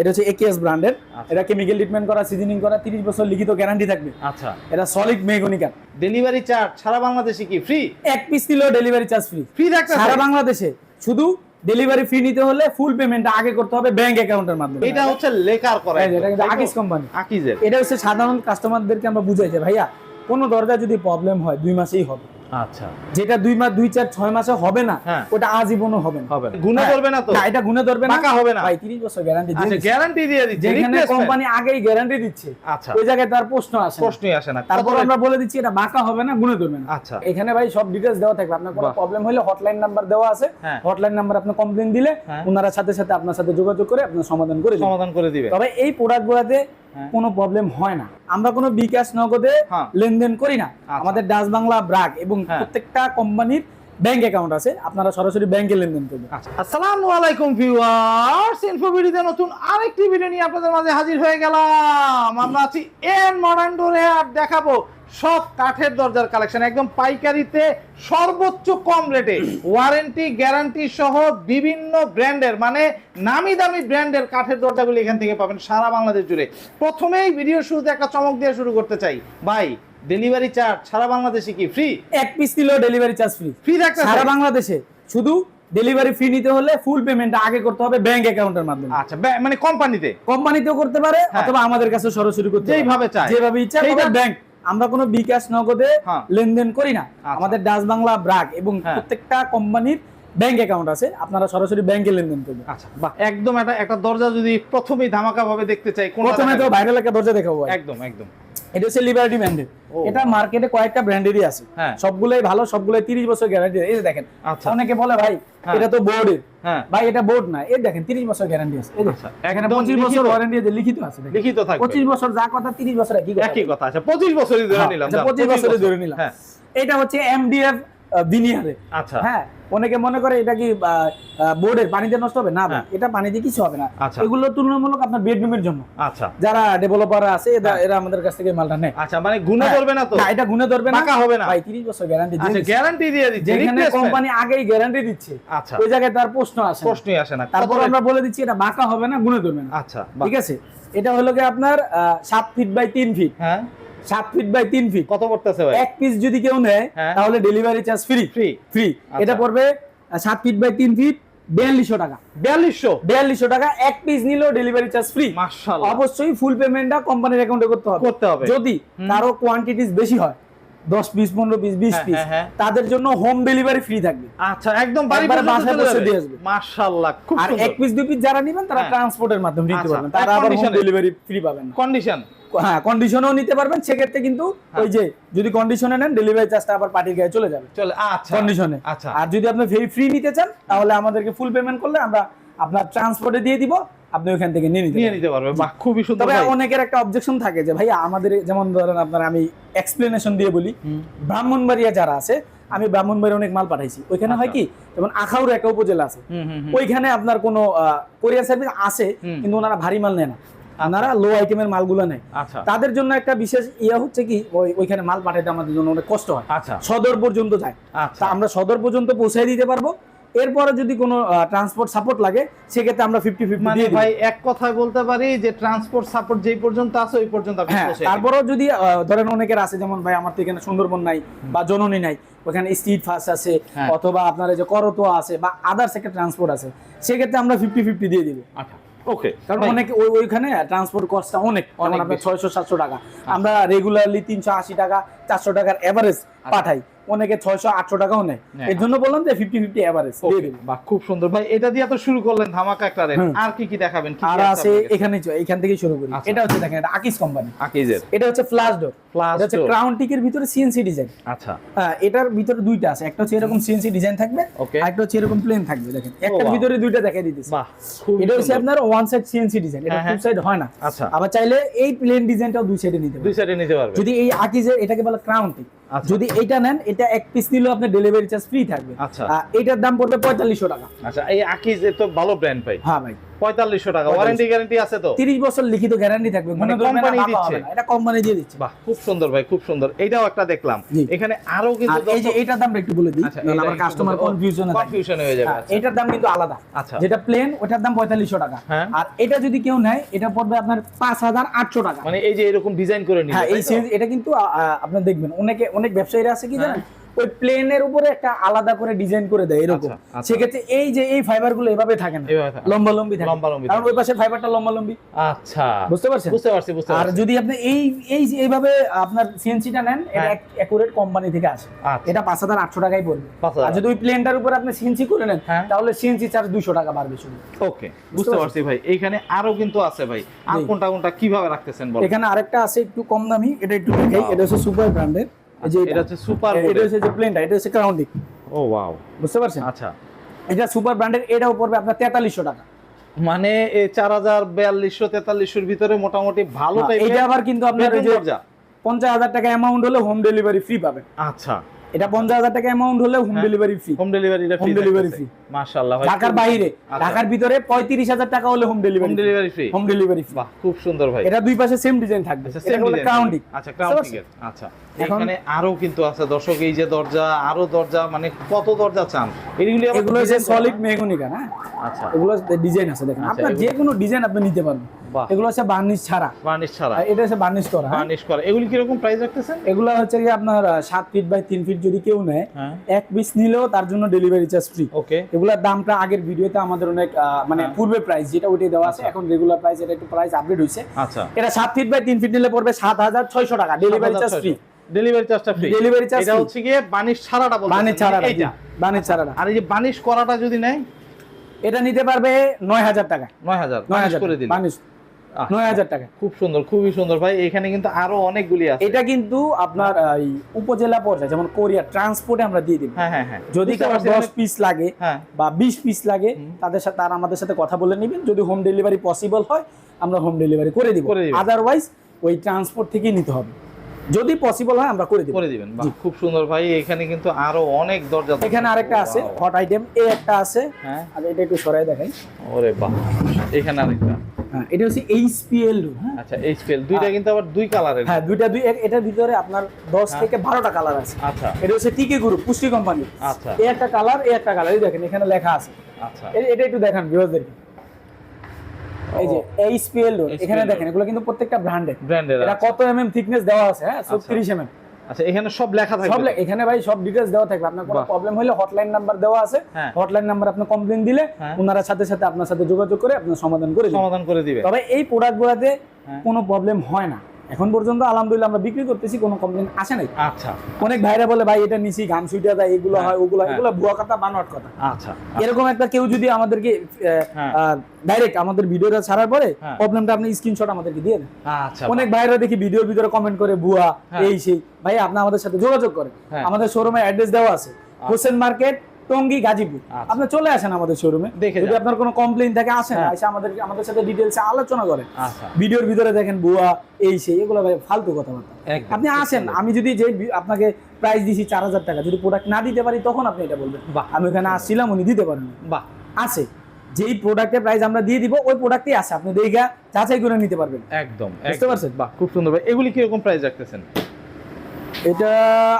এটা হচ্ছে একেএস ব্র্যান্ডের। এটা কেমিক্যাল ট্রিটমেন্ট করা, সিজনিং করা, 30 বছর লিখিত গ্যারান্টি থাকবে। আচ্ছা, এটা সলিড মেহগনি কাঠ। ডেলিভারি চার্জ সারা বাংলাদেশে কি ফ্রি? এক পিস নিলেও ডেলিভারি চার্জ ফ্রি। ফ্রি থাকবে সারা বাংলাদেশে। শুধু ডেলিভারি ফি নিতে হলে ফুল পেমেন্টটা আগে করতে হবে ব্যাংক অ্যাকাউন্টের মাধ্যমে। এটা হচ্ছে লেকার করা, এটা কিন্তু আকিজ কোম্পানি। আকিজের। এটা হচ্ছে সাধারণ কাস্টমারদেরকে আমরা বুঝাই যে ভাইয়া কোনো দরজা যদি প্রবলেম হয় 2 মাসেই হবে। আচ্ছা, যেটা 2 মাস 2 4 6 মাসে হবে না, হ্যাঁ, ওটা আজীবনও হবে না। হবে গুণে ধরবে না তো? না, এটা গুণে ধরবে না, টাকা হবে না ভাই। 30 বছর গ্যারান্টি দিয়ে আচ্ছা, গ্যারান্টি দিয়ে দিচ্ছে। যেখানে কোম্পানি আগেই গ্যারান্টি দিচ্ছে, আচ্ছা, ওই জায়গায় তার প্রশ্নই আসে না। তারপর আমরা বলে দিচ্ছি এটা বাঁকা হবে না, গুণে ধরবে না। আচ্ছা, এখানে ভাই সব ডিটেইলস দেওয়া থাকবে। আপনার কোনো প্রবলেম হলে হটলাইন নাম্বার দেওয়া আছে, হটলাইন নাম্বার আপনি কমপ্লেইন দিলে ওনারা সাথে সাথে আপনার সাথে যোগাযোগ করে আপনার সমাধান করে দিবে। তবে এই প্রোডাক্টগুলোতে কোনো প্রবলেম হয় না। আমরা কোনো বিকাশ নগদে লেনদেন করি না। আমাদের ডাচ বাংলা, ব্র্যাক এবং প্রত্যেকটা কোম্পানির ব্যাংক অ্যাকাউন্ট আছে, আপনারা সরাসরি ব্যাংকে লেনদেন করবেন। আসসালামু আলাইকুম ভিউয়ার্স, ইনফোভিডিতে নতুন আরেকটি ভিডিও নিয়ে আপনাদের মাঝে হাজির হয়ে গেলাম। আমরা আছি এন মডার্ন ডোরে, আর দেখাবো সব কাঠের দরজার কালেকশন একদম পাইকারিতে সর্বোচ্চ কম রেটে, ওয়ারেন্টি গ্যারান্টি সহ বিভিন্ন ব্র্যান্ডের, মানে নামি দামি ব্র্যান্ডের কাঠের দরজাগুলি এখান থেকে পাবেন সারা বাংলাদেশ জুড়ে। প্রথমেই ভিডিও শুরুতে একটা চমক দিয়ে শুরু করতে চাই ভাই, ডেলিভারি চার্জ সারা বাংলাদেশে কি ফ্রি? এক পিস নিলেও ডেলিভারি চার্জ ফ্রি থাকবে সারা বাংলাদেশে। শুধু ডেলিভারি ফি নিতে হলে ফুল পেমেন্টটা আগে করতে হবে ব্যাংক অ্যাকাউন্টের মাধ্যমে। আচ্ছা, মানে কোম্পানিতেও করতে পারে, অথবা আমাদের কাছে সরাসরি করতে পারে, যেভাবে ইচ্ছা। ব্যাংক আমরা কোনো বিকাশ নগদে লেনদেন করি না। আমাদের ডাচ বাংলা, ব্র্যাক এবং প্রত্যেকটা কোম্পানির ব্যাংক অ্যাকাউন্ট আছে, আপনারা সরাসরি ব্যাংকে লেনদেন করবেন। আচ্ছা, বাহ, একদম একটা দরজা যদি প্রথমেই ধামাকা ভাবে দেখতে চাই, প্রথমে তো ভাইরাল একটা দরজা দেখাবো। একদম এটা হচ্ছে লিবার্টি ব্র্যান্ডের। এটা মার্কেটে কয়েকটা ব্র্যান্ডেরই আছে, সবগুলাই ভালো, সবগুলাই 30 বছর গ্যারান্টি। এই যে দেখেন, অনেকে বলে ভাই এটা তো বোর্ডের। ভাই এটা বোর্ড না, এই দেখেন 30 বছর গ্যারান্টি আছে। এই দেখেন এখানে 25 বছর ওয়ারেন্টি আছে, লিখিত আছে, লিখিত থাকবে। 25 বছর যা কথা, 30 বছর একই কথা। আচ্ছা, 25 বছরই ধরে নিলাম। আচ্ছা, 25 বছরই ধরে নিলাম। এটা হচ্ছে এমডিএফ ভিনিয়ারে। আচ্ছা, হ্যাঁ, অনেকে মনে করে এটা কি বোর্ডের, পানিতে নষ্ট হবে না। এটা পানিতে কিছু হবে না। এগুলো তুলনামূলক আপনার বেডরুমের জন্য। আচ্ছা, যারা ডেভেলপার আছে এরা আমাদের কাছ থেকে মালটা নেয়। আচ্ছা, মানে গুণে ধরবে না তো? না, এটা গুণে ধরবে না, টাকা হবে না ভাই। 30 বছর গ্যারান্টি দিয়ে। আচ্ছা, গ্যারান্টি দিয়ে দিচ্ছে। যেখানে কোম্পানি আগেই গ্যারান্টি দিচ্ছে, আচ্ছা, ওই জায়গায় তার প্রশ্নই আসে না। তারপর আমরা বলে দিচ্ছি এটা বাঁকা হবে না, গুণে ধরবে না। আচ্ছা, ঠিক আছে। এটা হলো কি আপনার 7 ফিট বাই 3 ফিট। হ্যাঁ, 7 ফিট বাই 3 ফিট। কত পড়তেছে ভাই? এক পিস যদি কেউ নেয় তাহলে ডেলিভারি চার্জ ফ্রি। এটা পড়বে 7 ফিট বাই 3 ফিট 4200 টাকা। 4200 টাকা। এক পিস নিলেও ডেলিভারি চার্জ ফ্রি। মাশাআল্লাহ। অবশ্যই ফুল পেমেন্টটা কোম্পানির অ্যাকাউন্টে করতে হবে। যদি কারো কোয়ান্টিটিস বেশি হয়, 10 পিস 15 পিস 20 পিস, তাদের জন্য হোম ডেলিভারি ফ্রি থাকবে। আচ্ছা, একদম বাসায় বসে দিয়ে আসবে। মাশাআল্লাহ, খুব সুন্দর। আর এক পিস 2 পিস যারা নেবেন তারা ট্রান্সপোর্টের মাধ্যমে নিতে পারবেন, তারা আবার হোম ডেলিভারি ফ্রি পাবেন। কন্ডিশনও নিতে পারবেন। সেক্ষেত্রে কিন্তু ওই যে যদি কন্ডিশনে নেন, ডেলিভারি চার্জটা আবার পার্টির গায়ে চলে যাবে। আচ্ছা, কন্ডিশনে। আচ্ছা, আর যদি আপনি ফ্রি নিতে চান তাহলে আমাদেরকে ফুল পেমেন্ট করলে আমরা আপনার ট্রান্সপোর্টে দিয়ে দিব, আপনি ওখান থেকে নিয়ে নিতে পারবেন। বাহ, খুবই সুন্দর। তবে অনেকের একটা অবজেকশন থাকে যে ভাইয়া আমাদের, যেমন ধরেন আপনার, আমি এক্সপ্লেনেশন দিয়ে বলি, ব্রাহ্মণবাড়িয়া যারা আছে, আমি ব্রাহ্মণবাড়িয়া অনেক মাল পাঠাইছি। ওইখানে হয় কি, যেমন আখাউড় একটা উপজেলা আছে, ওইখানে আপনার কোনো কোরিয়ার সার্ভিস আছে, কিন্তু ওনারা ভারী মাল নেয় না, আপনারা লো আইটেমের মালগুলো নেয়। তাদের জন্য একটা বিশেষ হচ্ছে কি, ওইখানে মাল পাঠাইতে আমাদের জন্য অনেক কষ্ট হয়। সদর পর্যন্ত যায়, তা আমরা সদর পর্যন্ত পৌঁছাই দিতে পারবো। এরপরে যদি কোনো ট্রান্সপোর্ট সাপোর্ট লাগে, সেক্ষেত্রে আমরা 50-50 দিয়ে দিই। ভাই, এক কথায় বলতে পারি যে ট্রান্সপোর্ট সাপোর্ট যেই পর্যন্ত আছে ওই পর্যন্ত আপনি পৌঁছে। তারপরেও যদি ধরেন অনেকের আছে, যেমন ভাই আমার তো এখানে সুন্দরবন নাই বা জননী নাই, ওখানে স্ট্রিট ফাস্ট আছে, অথবা আপনার এই যে করতোয়া আছে বা আদার্স একটা ট্রান্সপোর্ট আছে, সেক্ষেত্রে আমরা 50-50 দিয়ে দিব। আচ্ছা, ওকে। কারণ অনেকে ওইখানে ট্রান্সপোর্ট কস্টটা অনেক, যেমন আপনার 600-700 টাকা, আমরা রেগুলারলি 380 টাকা 400 টাকার এভারেজ পাঠাই, অনেকে 600-800 টাকাও নেয়। এর জন্য বললাম যে 50-50 এভারেজ দিয়ে দিন। বাহ, খুব সুন্দর ভাই। এটা দিয়ে তো শুরু করলেন ধামাকা একটা রেট। আর কি দেখাবেন? আর আছে এখান থেকে শুরু করি। এটা হচ্ছে দেখেন, এটা আকিজ কোম্পানি, আকিজের। এটা হচ্ছে ফ্ল্যাশ ডোর। এটা হচ্ছে ক্রাউন টিকের ভিতরে সিএনসি ডিজাইন। আচ্ছা, এটার ভিতরে দুইটা আছে, একটা হচ্ছে এরকম সিএনসি ডিজাইন থাকবে, আর একটা হচ্ছে এরকম প্লেন থাকবে। দেখেন, একটার ভিতরে দুইটা দেখাই দিতেছি। বাহ, এটা হচ্ছে আপনার ওয়ান সাইড সিএনসি ডিজাইন, এটা টু সাইড হয় না। আচ্ছা, আবার চাইলে এই প্লেন ডিজাইনটাও দুই সাইডে নিতে পারবে। যদি এই আকিজের, এটাকে বলে ক্রাউন টিক, যদি এটা নেন, এটা এক পিস নিলেও আপনার ডেলিভারি চার্জ ফ্রি থাকবে। আচ্ছা, এটার দাম পড়বে 4500 টাকা। আচ্ছা, এই আকিজ তো ভালো ব্র্যান্ড ভাই। হ্যাঁ ভাই, 4500 টাকা। ওয়ারেন্টি গ্যারান্টি আছে তো? 30 বছর লিখিত গ্যারান্টি থাকবে, মানে কোম্পানি দিচ্ছে? এটা কোম্পানি দিয়ে দিচ্ছে। বাহ, খুব সুন্দর ভাই, খুব সুন্দর। এইটাও একটা দেখলাম, জি। এখানে আরো কিন্তু আর এই যে এটার দামটা একটু বলে দিই, আচ্ছা, নাহলে এটা আমার একটু কাস্টমার বলতে- কনফিউশন হয়ে যাবে। হ্যাঁ, এটার দাম কিন্তু আলাদা। আচ্ছা। যেটা প্লেন ওটার দাম 4500 টাকা, হ্যাঁ। আর এটা যদি কেউ নেয় এটা পড়বে আপনার 5800 টাকা। মানে এই যে এরকম ডিজাইন করে নিবে, হ্যাঁ, এই তাই তো? সিরিজ এটা কিন্তু আপনার দেখবেন অনেক ব্যবসায়ীরা আছে কি জানেন, ওই প্লেনের উপরে একটা আলাদা করে ডিজাইন করে দেয় এরকম। আচ্ছা, আচ্ছা। সেক্ষেত্রে এই যে এই ফাইবার গুলো এভাবে থাকে না, এভাবে থাকে। লম্বালম্বি থাকে, লম্বালম্বি কারণ থাকে। ওই পাশে ফাইবারটা লম্বালম্বি। আচ্ছা, বুঝতে পারছেন? বুঝতে পারছি। আর যদি আপনি এইভাবে আপনার সিএনসিটা নেন, এটা হ্যাঁ। একুরেট কোম্পানি থেকে আসে, আচ্ছা। এটা 5800 টাকাই পড়বে। 5000 আর যদি ওই প্লেনটার উপর আপনি সিএনসি করে নেন, হ্যাঁ। তাহলে সিএনসি চার্জ 200 টাকা বাড়বে শুধু। ওকে, বুঝতে পারছি ভাই। এইখানে আরো কিন্তু আছে ভাই, আর জি। কোনটা কোনটা কিভাবে রাখতেছেন বল? এখানে আরেকটা আছে একটু কম দামি, এটা একটু দেখাই। এটা হচ্ছে সুপার ব্র্যান্ডের, এই যে এটা হচ্ছে সুপার, এটা হচ্ছে যে প্লেনটা, এটা হচ্ছে ক্রাউন ডিক। ও ওয়াও, বুঝতে পারছেন? আচ্ছা। এটা সুপার ব্র্যান্ডের, এটাও পড়বে আপনার 4300 টাকা। মানে এই 4000, 4200, 4300 ভিতরে মোটামুটি ভালো হ্যাঁ, টাইপের। এটা আবার কিন্তু আপনার ওই যে 50,000 টাকা অ্যামাউন্ট হলে হোম ডেলিভারি ফ্রি পাবেন। আচ্ছা, এটা 50,000 টাকা অ্যামাউন্ট হলে হোম হ্যাঁ। Delivery free. হোম ডেলিভারিটা Home delivery free। মাশাআল্লাহ ভাই। ঢাকার বাইরে, আচ্ছা। ঢাকার ভিতরে 35,000 টাকা হলে home home delivery delivery free. Home delivery free. বাহ, খুব সুন্দর ভাই। এটা দুই পাশে সেম ডিজাইন থাকবে। আচ্ছা, এটা same হলো design। ক্রাউন ডিক। আচ্ছা, ক্রাউন ডিকের। আচ্ছা, এখন- এখানে আরো কিন্তু আছে দর্শক, এই যে দরজা, আরো দরজা, মানে কত দরজা চান? এগুলি আবার এগুলো হচ্ছে design করা সলিড না? মেহগনি কাঠ, হ্যাঁ। আচ্ছা, এগুলো ডিজাইন আছে দেখেন, আচ্ছা, আপনার এগুলো- যে কোনো ডিজাইন আপনি নিতে পারবেন। বাহ। এগুলো হচ্ছে বার্নিশ ছাড়া, বার্নিশ ছাড়া। আর এটা হচ্ছে বার্নিশ করা, হ্যাঁ। বার্নিশ করা। এগুলি কি রকম প্রাইস রাখতেছেন? এগুলো হচ্ছে কি আপনার 7 ফিট বাই 3 ফিট যদি কেউ নেয়, হ্যাঁ। এক পিস নিলেও তার জন্য ডেলিভারি চার্জ ফ্রি। ওকে। এগুলোর দামটা আগের ভিডিওতে আমাদের অনেক মানে হ্যাঁ। পূর্বে প্রাইস যেটা ওইটাই দেওয়া আছে, আচ্ছা। এখন রেগুলার প্রাইস এটা একটু প্রাইস আপডেট হইছে। আচ্ছা, এটা 7 ফিট বাই 3 ফিট নিলে পড়বে 7600 টাকা, ডেলিভারি চার্জ ফ্রি। ডেলিভারি চার্জটা ফ্রি। Delivery charge এটা free। হচ্ছে গিয়ে বার্নিশ ছাড়াটা বলতেছেন, বার্নিশ মানে ছাড়াটা, এইটা। বার্নিশ ছাড়াটা। আর এই যে বার্নিশ করাটা যদি নেয়, এটা নিতে পারবে 9000 টাকা। 9000 বার্নিশ করে দিলে। বার্নিশ আহ, 9000 টাকা। খুব সুন্দর, খুবই সুন্দর ভাই। এখানে কিন্তু আরো অনেকগুলি আছে। এটা কিন্তু আপনার এই উপজেলা পর্যায়ে, যেমন কোরিয়া ট্রান্সপোর্টে আমরা দিয়ে দিই। হ্যাঁ হ্যাঁ হ্যাঁ, যদি বুঝতে কারো পারছি। 10 পিস লাগে হ্যাঁ। বা 20 পিস লাগে, তাদের সাথে তারা আমাদের সাথে কথা বলে নেবেন। যদি হোম ডেলিভারি পসিবল হয়, আমরা হোম ডেলিভারি করে দিব। করে দিবেন। আদারওয়াইজ ওই ট্রান্সপোর্ট থেকেই নিতে হবে। যদি পসিবল হয় আমরা করে দিব। করে দিবেন। বাহ, খুব সুন্দর ভাই। এখানে কিন্তু আরো অনেক দরজা। এখানে আরেকটা আছে Wow। হট আইটেম, এই একটা আছে। হ্যাঁ। আর এটা একটু সরাই দেখাই। ওরে বাহ, এখানে আরেকটা। হ্যাঁ, এটা হচ্ছে এইচপিএল। হ্যাঁ, আচ্ছা, এইচপিএল দুইটা কিন্তু আবার দুই কালারের। হ্যাঁ, এটার ভিতরে আপনার 10 হ্যাঁ। থেকে 12টা কালার আছে। আচ্ছা, এটা হচ্ছে টিকে গ্রুপ, পুষ্টি কোম্পানি। আচ্ছা। এই একটা কালার, এই একটা কালার, এই দেখেন এখানে লেখা আছে। আচ্ছা। এটা একটু দেখান ভিউয়ারদেরকে। এই যে এইচপিএল, এখানে দেখেন এগুলো কিন্তু প্রত্যেকটা ব্র্যান্ডের। ব্র্যান্ডের। এটা কত এমএম থিকনেস দেওয়া আছে, হ্যাঁ, 36 এমএম। আচ্ছা, এখানে সব লেখা থাকবে। সব এখানে ভাই সব ডিটেইলস দেওয়া থাকবে। আপনার কোনো বাহ। প্রবলেম হলে হটলাইন নাম্বার দেওয়া আছে। হ্যাঁ। হটলাইন নাম্বার আপনি কমপ্লেইন দিলে হ্যাঁ। ওনারা সাথে সাথে আপনার সাথে যোগাযোগ করে আপনার সমাধান করে দিবে। সমাধান করে দিবে। তবে এই প্রোডাক্টগুলোতে হ্যাঁ। কোনো প্রবলেম হয় না এখন পর্যন্ত, আলহামদুলিল্লাহ আমরা বিক্রি করতেছি, কোনো কমপ্লেইন আসে নাই। আচ্ছা, অনেক ভাইরা বলে ভাই এটা নিছি ঘাম ছুটিয়া যায়, এগুলো হ্যাঁ, হয় ওগুলো হয়, হ্যাঁ। এগুলো ভুয়া কথা, বানোয়াট কথা। আচ্ছা, এরকম একটা কেউ যদি আমাদেরকে হ্যাঁ। ডাইরেক্ট আমাদের ভিডিওটা ছাড়ার পরে হ্যাঁ। প্রবলেমটা আপনি স্ক্রিনশট আমাদেরকে দিয়ে দেন। আচ্ছা। অনেক ভাইরা দেখি ভিডিওর ভিতরে কমেন্ট করে ভুয়া হ্যাঁ। এই সেই, ভাই আপনি আমাদের সাথে যোগাযোগ করেন। হ্যাঁ। আমাদের শোরুমে অ্যাড্রেস দেওয়া আছে, হোসেন মার্কেট, টঙ্গী, গাজীপুর। আচ্ছা। আপনি চলে আসেন আমাদের শোরুমে, দেখে যদি যান। আপনার কোনো কমপ্লেইন থাকে আসেন, হ্যাঁ। এসে আমাদের সাথে ডিটেইলসে আলোচনা করেন। আচ্ছা। ভিডিওর ভিতরে দেখেন ভুয়া এই সেই, এগুলো ভাই ফালতু কথাবার্তা। একদম। আপনি আসেন, আমি যদি যে আপনাকে প্রাইস দিছি 4000 টাকা, যদি প্রোডাক্ট না দিতে পারি তখন আপনি এটা বলবেন বাহ। আমি ওখানে আসছিলাম, উনি দিতে পারেন না। বাহ, আছে যেই প্রোডাক্টের প্রাইস আমরা দিয়ে দিব, ওই প্রোডাক্টই আছে, আপনি দেখা যাচাই করে নিতে পারবেন। একদম। বুঝতে পারছেন? বাহ, খুব সুন্দর ভাই। এগুলি কিরকম প্রাইস রাখতেছেন? এটা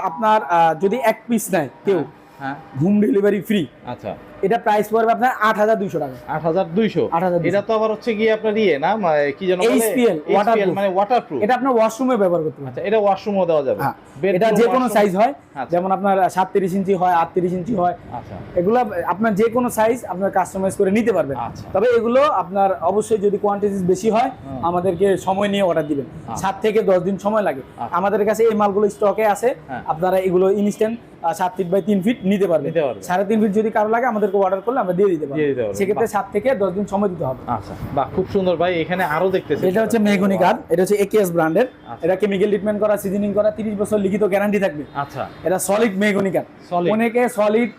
আপনার যদি এক পিস নেয় কেউ, হ্যাঁ। Home delivery free. আচ্ছা, এটা প্রাইস পড়বে আপনার 8200 টাকা। 8200। 8200 এটা তো আবার হচ্ছে গিয়ে আপনার ইয়ে না, কি যেন বলে? HPL, HPL, waterproof। মানে ওয়াটারপ্রুফ। এটা আপনার ওয়াশরুমে ব্যবহার করতে পারবেন। আচ্ছা, এটা ওয়াশরুমও দেওয়া যাবে। হ্যাঁ, Bedroom, এটা যে কোনো washroom। সাইজ হয়, আচ্ছা। যেমন আপনার 37 ইঞ্চি হয়, 38 ইঞ্চি হয়, আচ্ছা, এগুলো আপনার যে কোনো সাইজ আপনার কাস্টমাইজ করে নিতে পারবেন। আচ্ছা। তবে এগুলো আপনার অবশ্যই যদি কোয়ান্টিটি বেশি হয়, আমাদেরকে সময় নিয়ে অর্ডার দিবেন। 7 থেকে 10 দিন সময় লাগে। আচ্ছা। আমাদের কাছে এই মালগুলো স্টকে আছে, হ্যাঁ। আপনারা এগুলো ইনস্ট্যান্ট 7 ফিট বাই 3 ফিট নিতে পারবেন। নিতে পারবেন। 3.5 ফিট যদি কারো লাগে আমাদেরকে অর্ডার করলে আমরা দিয়ে দিতে দিয়ে দিতে পারবো। পারবেন। সেক্ষেত্রে 7 থেকে 10 দিন সময় দিতে হবে। আচ্ছা, বাহ, খুব সুন্দর ভাই। এখানে আরো দেখতেছি। এটা হচ্ছে মেহগনি কাঠ, এটা হচ্ছে একেএস ব্র্যান্ডের। আচ্ছা। এটা কেমিক্যাল ট্রিটমেন্ট করা, সিজনিং করা, 30 বছর লিখিত গ্যারান্টি থাকবে। আচ্ছা, এটা সলিড মেহগনি কাঠ। Solid। অনেকে সলিড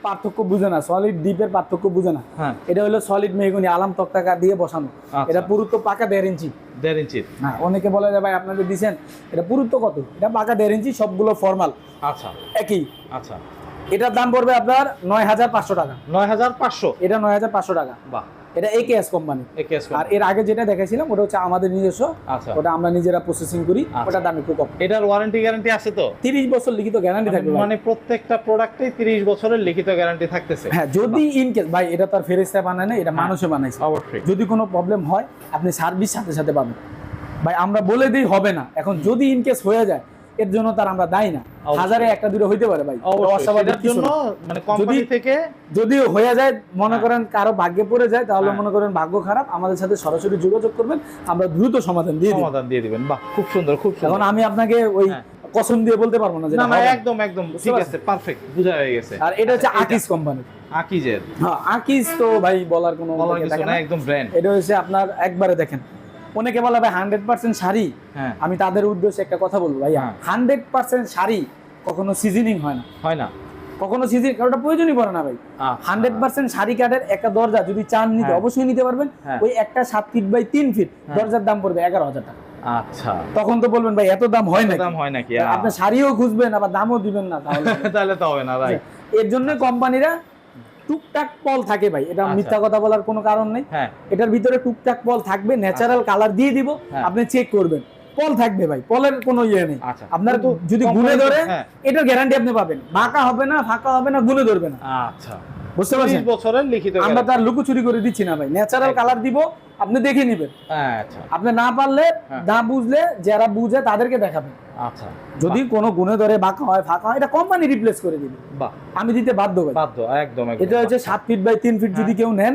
পার্থক্য বুঝে না, সলিড ডিপের পার্থক্য বুঝে না। হ্যাঁ। এটা হলো সলিড মেহগনি, আলাম তক্তা কাঠ দিয়ে বসানো। আচ্ছা। এটা পুরুত্ব পাকা 1.5 ইঞ্চি। 1.5 ইঞ্চির। হ্যাঁ, অনেকে বলে যে ভাই আপনাদের দিছেন, এটা পুরুত্ব কত? এটা পাকা 1.5 ইঞ্চি, সবগুলো ফর্মাল আচ্ছা, একই। আচ্ছা। এটার দাম পড়বে আপনার 9500 টাকা। 9500। এটা 9500 টাকা। বাহ, এটা একেএস কোম্পানি। একেএস আর এর আগে যেটা দেখাইছিলাম ওটা হচ্ছে আমাদের নিজস্ব, আচ্ছা ওটা আমরা নিজেরা প্রসেসিং করি, ওটা দাম একটু কম। এটার ওয়ারেন্টি গ্যারান্টি আছে তো? 30 বছর লিখিত গ্যারান্টি থাকবে ভাই। মানে প্রত্যেকটা প্রোডাক্টেই 30 বছরের লিখিত গ্যারান্টি থাকতেছে। হ্যাঁ, যদি ইন কেস ভাই, এটা তো আর ফেরেশতা বানায় না, এটা মানুষে বানাইছে। অবশ্যই যদি কোনো প্রবলেম হয় আপনি সার্ভিস সাথে সাথে পাবেন ভাই, আমরা বলে দিই হবে না। এখন যদি ইন কেস হয়ে যায় এর জন্য তার আমরা দায়ী না, হাজারে একটা দুটো হইতে পারে ভাই, অস্বাভাবিক জন্য মানে কোম্পানি থেকে যদি হয়ে যায়, মনে করেন কারো ভাগ্যে পড়ে যায়, তাহলে মনে করেন ভাগ্য খারাপ, আমাদের সাথে সরাসরি যোগাযোগ করবেন, আমরা দ্রুত সমাধান দিয়ে দিবেন। বাহ, খুব সুন্দর, খুব সুন্দর। এখন আমি আপনাকে ওই কসম দিয়ে বলতে পারবো না যে না, একদম একদম ঠিক আছে, পারফেক্ট, বোঝা হয়ে গেছে। আর এটা হচ্ছে আকিজ কোম্পানি। আকিজের? হ্যাঁ, আকিজ তো ভাই বলার কোনো কিছু না, একদম ব্র্যান্ড। এটা হচ্ছে আপনার একবারে দেখেন, অনেকে বলে ভাই 100% শাড়ি, আমি তাদের উদ্দেশ্যে একটা কথা বলবো ভাইয়া, 100% শাড়ি কখনো সিজনিং হয় না, কখনো সিজন কারোটা প্রয়োজনই পড়ে না ভাই। 100% শাড়ি কাঠের একটা দরজা যদি চান নিতে অবশ্যই নিতে পারবেন। ওই একটা 7 ফিট বাই 3 ফিট দরজার দাম পড়বে 11,000 টাকা। আচ্ছা, তখন তো বলবেন ভাই এত দাম হয় নাকি? আপনি শাড়িও খুঁজবেন আবার দামও দিবেন না, তাহলে তো হবে না ভাই। এর জন্য কোম্পানিরা টুকটাক পল থাকে ভাই, এটা মিথ্যা কথা বলার কোনো কারণ নেই। এটার ভিতরে টুকটাক পল থাকবে, ন্যাচারাল কালার দিয়ে দিব, আপনি চেক করবেন, পল থাকবে ভাই, পলের কোনো ইয়ে নেই। আপনার যদি গুনে ধরে এটার গ্যারান্টি আপনি পাবেন, বাঁকা হবে না, ফাঁকা হবে না, গুনে ধরবে না। আচ্ছা, বুঝতে পারছেন? 30 বছরের লিখিত। আমরা তার লুকোচুরি করে দিচ্ছি না ভাই, ন্যাচারাল কালার দিব, আপনি দেখে নেবেন। আচ্ছা, আপনি না পারলে, না বুঝলে, যারা বুঝে তাদেরকে দেখাবেন। আচ্ছা, যদি কোনো গুণে ধরে বাঁকা হয়, ফাঁকা হয়, এটা কোম্পানি রিপ্লেস করে দিবে। বাহ, আমি দিতে বাধ্য ভাই, বাধ্য, একদম। এটা হচ্ছে 7 ফিট বাই 3 ফিট যদি কেউ নেন,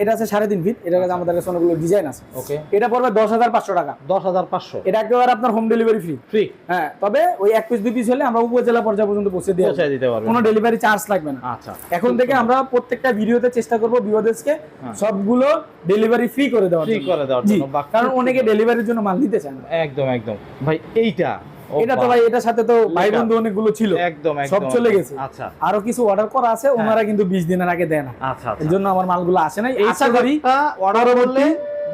এটা আছে 3.5 ফিট, এটার কাছে আমাদের কাছে অনেকগুলো ডিজাইন আছে। ওকে, এটা পড়বে 10,500 টাকা। 10,500? এটা একেবারে আপনার হোম ডেলিভারি ফ্রি। হ্যাঁ, তবে ওই 1 পিস 2 পিস হলে আমরা উপজেলা পর্যায়ে পর্যন্ত পৌঁছে দিতে পারবো, কোনো ডেলিভারি চার্জ লাগবে না। আচ্ছা, এখন থেকে আমরা প্রত্যেকটা ভিডিওতে চেষ্টা করব ভিউয়ারদেরকে সবগুলো ডেলিভারি ফ্রি করে দেওয়ার জন্য, কারণ অনেকে ডেলিভারির জন্য মাল নিতে চায় না। একদম একদম ভাই। এটা তো ভাই, এটার সাথে তো ভাই বন্ধু অনেকগুলো ছিল, একদম সব চলে গেছে। আচ্ছা, আরো কিছু অর্ডার করা আছে, ওনারা কিন্তু 20 দিনের আগে দেয় না। আচ্ছা, এর জন্য আমার মালগুলো আসে নাই। আশা করি অর্ডার করলে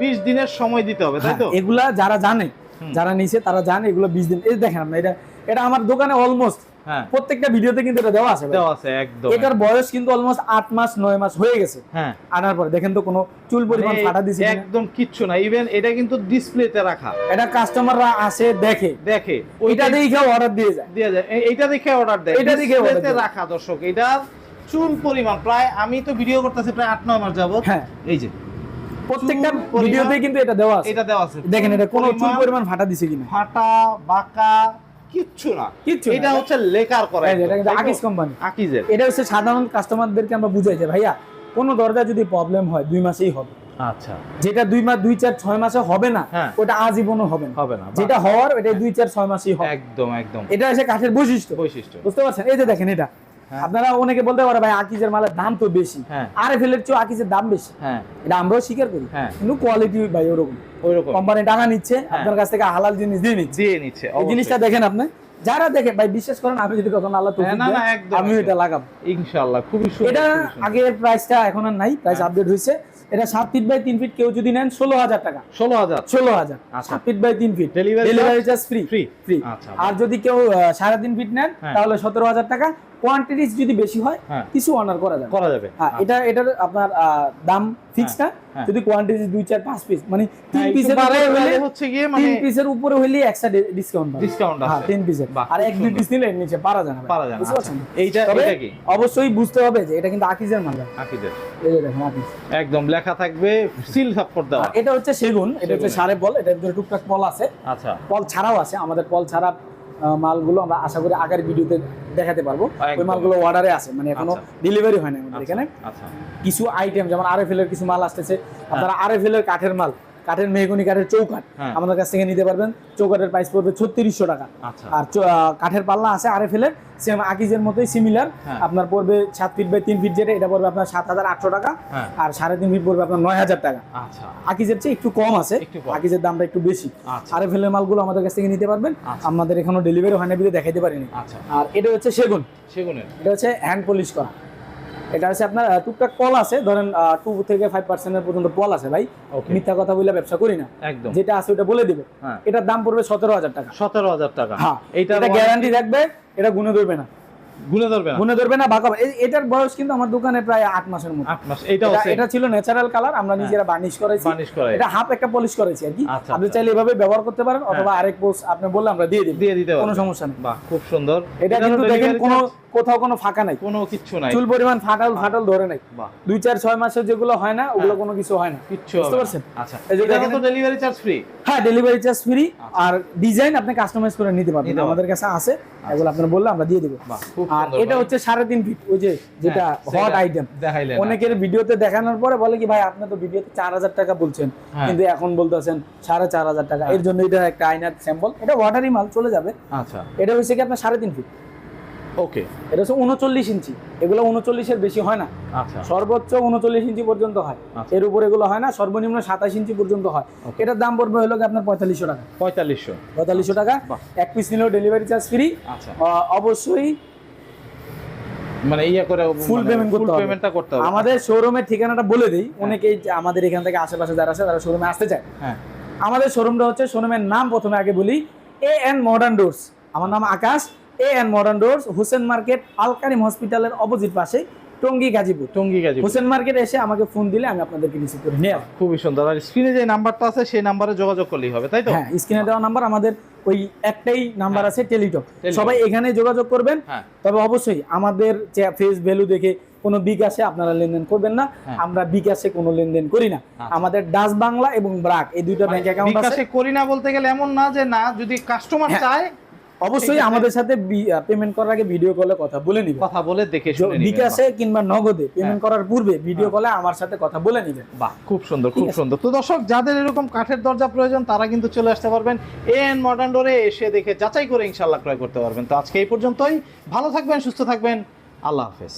20 দিনের সময় দিতে হবে, তাই তো? এগুলা যারা জানে, যারা নিছে তারা জানে এগুলো 20 দিন। এই দেখেন আপনি, এটা আমার দোকানে অলমোস্ট প্রত্যেকটা ভিডিওতে কিন্তু এটা দেওয়া আছে একদম। এটার বয়স কিন্তু অলমোস্ট 8 মাস 9 মাস হয়ে গেছে আনার পরে। দেখেন তো কোনো চুল পরিমাণ ফাটা দিছে একদম কিচ্ছু না। ইভেন এটা কিন্তু ডিসপ্লেতে রাখা, এটা কাস্টমাররা আসে দেখে ওইটা দেখে অর্ডার দিয়ে যায়, এইটা দেখে অর্ডার দেয়, এটা দেখে ডিসপ্লেতে রাখা। দর্শক, এটা চুল পরিমাণ প্রায়, আমি তো ভিডিও করতেছি প্রায় 8-9 মাস যাবত। এই যে প্রত্যেকটা ভিডিওতে কিন্তু এটা দেওয়া আছে, দেখেন এটা কোনো চুল পরিমাণ ফাটা দিছে কিনা, ফাটা বাঁকা কিচ্ছু না, এটা হচ্ছে লেকার করা। এটা কিন্তু আকিজ কোম্পানি, আকিজের। এটা হচ্ছে সাধারণ কাস্টমারদেরকে আমরা বুঝাই যে ভাইয়া কোনো দরজা যদি প্রবলেম হয় 2 মাসেই হবে। আচ্ছা, যেটা 2 মাস 2 4 6 মাসে হবে না, ওটা আজীবনও হবে না। যেটা হওয়ার ওটা 2 4 6 মাসেই হবে। একদম একদম, এটা হচ্ছে কাঠের বৈশিষ্ট্য। বুঝতে পারছেন? এই যে দেখেন, এটা আপনারা অনেকে বলতে পারে ভাই আকিজের মালের দাম তো বেশি, আরএফএল এর চেয়ে আকিজের দাম বেশি। এটা আমরাও স্বীকার করি, কিন্তু কোয়ালিটি ভাই ওরকম কোম্পানি টাকা নিচ্ছে আপনার কাছ থেকে, হালাল জিনিস দিয়ে নিচ্ছে। এই জিনিসটা দেখেন আপনি, যারা দেখে ভাই বিশ্বাস করেন, আমি যদি কখনো আল্লাহ তৌফিক দেয় আমি এটা লাগাবো ইনশাআল্লাহ। খুবই সুন্দর। এটা আগের প্রাইসটা এখন আর নাই, প্রাইস আপডেট হয়েছে। এটা 7 ফিট বাই 3 ফিট কেউ যদি নেন 16,000 টাকা। 16,000 7 feet by 3 feet, delivery charge free. আর যদি কেউ 3.5 ফিট নেন তাহলে 17,000 টাকা। কোয়ান্টিটি যদি বেশি হয় কিছু অনার করা যাবে। হ্যাঁ, এটার আপনার দাম ফিক্স না, যদি কোয়ান্টিটি 2 4 5 পিস মানে 3 পিসের উপরে হলে হচ্ছে কি, মানে 3 পিসের উপরে হলে এক্সট্রা ডিসকাউন্ট আছে। হ্যাঁ, 3 পিসের। আর 1 2 পিস নিলে এর নিচে পারা যায় না। বুঝতে পারছেন? এটা কি অবশ্যই বুঝতে হবে যে এটা কিন্তু আকিজের মাল। আকিজের এই যে দেখেন, আকিজ একদম লেখা থাকবে, সিল সাপোর্ট দেওয়া। এটা হচ্ছে সেগুন, এটা হচ্ছে সারে পল, এটার ভিতরে টুকটাক পল আছে। আচ্ছা, পল ছাড়াও আছে, আমাদের পল ছাড়া মালগুলো আমরা আশা করি আগের ভিডিওতে দেখাতে পারবো। ওই মালগুলো অর্ডারে আছে, মানে এখনো ডেলিভারি হয় না আমাদের এখানে। কিছু আইটেম যেমন আরএফএল এর কিছু মাল আসতেছে, আপনারা আরএফএল এর কাঠের মাল, কাঠের মেহগনি কাঠের চৌকাঠ আমাদের কাছ থেকে নিতে পারবেন। চৌকাঠের প্রাইস পড়বে 3600 টাকা। আর কাঠের পাল্লা আছে আরএফএল এর, সেম আকিজের মতোই সিমিলার, আপনার পড়বে 7 ফিট বাই 3 ফিট, যেটা এটা পড়বে আপনার 7,800 টাকা। আর 3.5 ফিট পড়বে আপনার 9,000 টাকা। আকিজের চেয়ে একটু কম আছে, আকিজের দামটা একটু বেশি। আরএফএল এর মালগুলো আমাদের কাছ থেকে নিতে পারবেন, আমাদের এখনো ডেলিভারি হয় না বলে দেখাইতে পারিনি। আর এটা হচ্ছে সেগুনের, এটা হচ্ছে হ্যান্ড পলিশ করা। এটা হচ্ছে আপনার টুকটাক পল আছে, ধরেন 2 থেকে 5% পর্যন্ত পল আছে ভাই। মিথ্যা কথা বলে ব্যবসা করি না, একদম যেটা আছে ওটা বলে দিব। এটার দাম পড়বে 17,000 টাকা। 17,000 টাকা। হ্যাঁ, এটা গ্যারান্টি থাকবে, এটা গুনে ধরবে না। গুনে ধরবে না, গুনে ধরবে না, বাঁকা এটার বয়স কিন্তু আমার দোকানে প্রায় 8 মাসের মতো। 8 মাস। এটাও এটা ছিল ন্যাচারাল কালার, আমরা নিজেরা বার্নিশ করেছি, বার্নিশ করা, এটা হাফ একটা পলিশ করেছি আর কি। আচ্ছা, আপনি আচ্ছা। চাইলে এভাবে ব্যবহার করতে পারেন, অথবা আরেক পোস্ট আপনি বললে আমরা দিয়ে দিয়ে দিতে কোনো পারবে। সমস্যা নেই। বাহ, খুব সুন্দর। এটা এটারও কিন্তু দেখেন delivery কোনো charge? কোথাও কোনো ফাঁকা নাই, কোনো কিচ্ছু নাই, চুল পরিমাণ ফাটল ধরে নাই। বাহ, 2, 4, 6 মাসের যেগুলো হয় না ওগুলো কোনো কিছু হয় না, কিচ্ছু বুঝতে হবে না। পারছেন? আচ্ছা, এই যে এটারও দেখেন- তো ডেলিভারি চার্জ ফ্রি? হ্যাঁ, ডেলিভারি চার্জ ফ্রি, আর ডিজাইন আপনি কাস্টমাইজ করে নিতে পারবেন, নিতে আমাদের কাছে আছে, এগুলো আপনারা বললে আমরা দিয়ে দেব। বাহ, খুব আর সুন্দর এটা ভাই। হচ্ছে 3.5 ফিট, ওই যে যেটা সেটা হট আইটেম দেখাইলেন। অনেকের ভিডিওতে দেখানোর পরে বলে কি ভাই আপনি তো ভিডিওতে 4000 টাকা বলছেন, হ্যাঁ। কিন্তু এখন বলতেছেন 4500 টাকা। এর জন্য এটা একটা আয়নার স্যাম্পল, এটা ওয়াটারি মাল চলে যাবে। আচ্ছা, এটা হচ্ছে কি আপনার 3.5 ফিট, ওকে, এটা হচ্ছে 39 ইঞ্চি, এগুলো 39 এর বেশি হয় না, আচ্ছা, সর্বোচ্চ 39 ইঞ্চি পর্যন্ত হয়, আচ্ছা। এর উপর এগুলো হয় না, সর্বনিম্ন 27 ইঞ্চি পর্যন্ত হয়। Okay. এটার দাম পড়বে হলো কি আপনার 4500 টাকা, 4500। 4500 টাকা। বাহ। এক পিস নিলেও ডেলিভারি চার্জ ফ্রি। আচ্ছা, অবশ্যই মানে ইয়া করে ফুল পেমেন্ট করতে হবে, পেমেন্টটা করতে হবে। আমাদের শোরুমের ঠিকানাটা বলে দেই, অনেকেই যে আমাদের এখান থেকে আশেপাশে যারা আছে তারা শোরুমে আসতে চায়। হ্যাঁ, আমাদের শোরুমটা হচ্ছে, শোরুমের নাম প্রথমে আগে বলি, এএন মডার্ন ডোরস। আমার নাম Akash. AN modern doors, Hossain market, Al Karim হসপিটালের অপোজিট পাশে, টঙ্গী গাজীপুর। টঙ্গী গাজীপুর। হোসেন মার্কেট এসে আমাকে ফোন দিলে আমি আপনাদেরকে রিসিভ করে নিয়ে আসবো। খুবই সুন্দর। আর স্ক্রিনে যে নাম্বারটা আছে সেই নাম্বারে যোগাযোগ করলেই হবে, তাই তো? হ্যাঁ, স্ক্রিনে দেওয়া নাম্বার, আমাদের ওই একটাই নাম্বার আছে, টেলিটক। টেলিটক। সবাই এখানে যোগাযোগ করবেন। হ্যাঁ, তবে অবশ্যই আমাদের ফেস ভ্যালু দেখে কোনো বিকাশে আপনারা লেনদেন করবেন না, হ্যাঁ। আমরা বিকাশে কোনো লেনদেন করি না। আচ্ছা। আমাদের ডাচ বাংলা এবং ব্রাক এই দুইটা ব্যাংক অ্যাকাউন্ট আছে। বিকাশে করি না বলতে গেলে এমন না যে না, যদি কাস্টমার হ্যাঁ। চায় অবশ্যই ঠিক আছে। আমাদের সাথে পেমেন্ট করার আগে ভিডিও কলে কথা বলে নিবেন, কথা বলে দেখে শুনে নিবেন। বিকাশে কিংবা নগদে পেমেন্ট করার পূর্বে ভিডিও হ্যাঁ। কলে আমার সাথে কথা বলে নিবেন। বাহ, খুব সুন্দর, খুব ঠিক আছে। সুন্দর। তো দর্শক, যাদের এরকম কাঠের দরজা প্রয়োজন তারা কিন্তু চলে আসতে পারবেন এএন মডার্ন ডোরে, এসে দেখে যাচাই করে ইনশাআল্লাহ ক্রয় করতে পারবেন। তো আজকে এই পর্যন্তই, ভালো থাকবেন, সুস্থ থাকবেন, আল্লাহ হাফেজ।